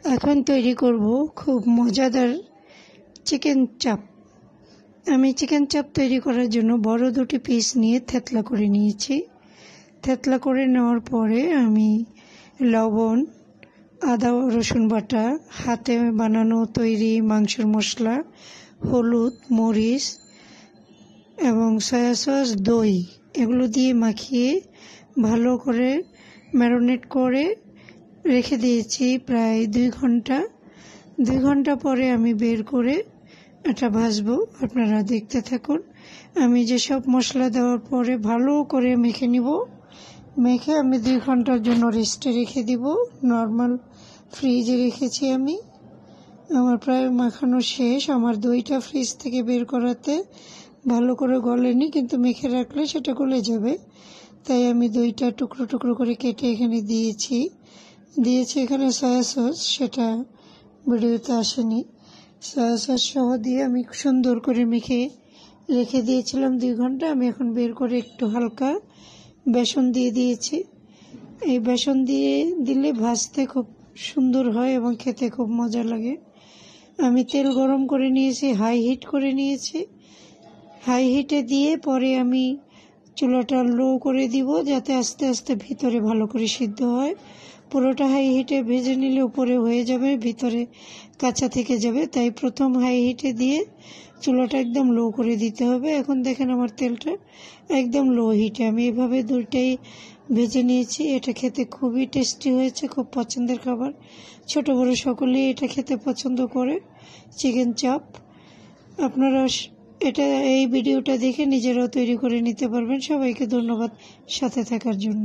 এখন তৈরি করব খুব মজাদার চিকেন চাপ। আমি চিকেন চাপ তৈরি করার জন্য বড় দুটি পিস নিয়ে থেতলা করে নিয়েছি। থেতলা করে নেওয়ার পরে আমি লবণ, আদা রসুন বাটা, হাতে বানানো তৈরি মাংসের মশলা, হলুদ, মরিচ এবং সয়া সস, দই এগুলো দিয়ে মাখিয়ে ভালো করে ম্যারিনেট করে রেখে দিয়েছি প্রায় 2 ঘন্টা। 2 ঘন্টা পরে আমি বের করে এটা ভাজবো, আপনারা দেখতে থাকুন। আমি যেসব মশলা দেওয়ার পরে ভালো করে মেখে নিব। মেখে আমি 2 ঘন্টার জন্য রেস্টে রেখে দিব। নর্মাল ফ্রিজে রেখেছি আমি। আমার প্রায় মাখানো শেষ। আমার দইটা ফ্রিজ থেকে বের করাতে ভালো করে গলেনি, কিন্তু মেখে রাখলে সেটা গলে যাবে। তাই আমি দইটা টুকরো টুকরো করে কেটে এখানে দিয়েছি এখানে সয়া সস, সেটা ভিডিওতে আসেনি। সয়া সস সহ দিয়ে আমি সুন্দর করে মেখে রেখে দিয়েছিলাম 2 ঘন্টা। আমি এখন বের করে একটু হালকা বেসন দিয়ে দিয়েছি। এই বেসন দিয়ে দিলে ভাজতে খুব সুন্দর হয় এবং খেতে খুব মজা লাগে। আমি তেল গরম করে নিয়েছি, হাই হিট করে নিয়েছি। হাই হিটে দিয়ে পরে আমি চুলাটা লো করে দিব, যাতে আস্তে আস্তে ভিতরে ভালো করে সিদ্ধ হয়। পুরোটা হাই হিটে ভেজে নিলে উপরে হয়ে যাবে, ভিতরে কাঁচা থেকে যাবে। তাই প্রথম হাই হিটে দিয়ে চুলাটা একদম লো করে দিতে হবে। এখন দেখেন আমার তেলটা একদম লো হিটে আমি এভাবে দুইটাই ভেজে নিয়েছি। এটা খেতে খুবই টেস্টি হয়েছে, খুব পছন্দের খাবার। ছোট বড় সকলেই এটা খেতে পছন্দ করে, চিকেন চাপ। আপনারা এই ভিডিওটা দেখে নিজেরাও তৈরি করে নিতে পারবেন। সবাইকে ধন্যবাদ সাথে থাকার জন্য।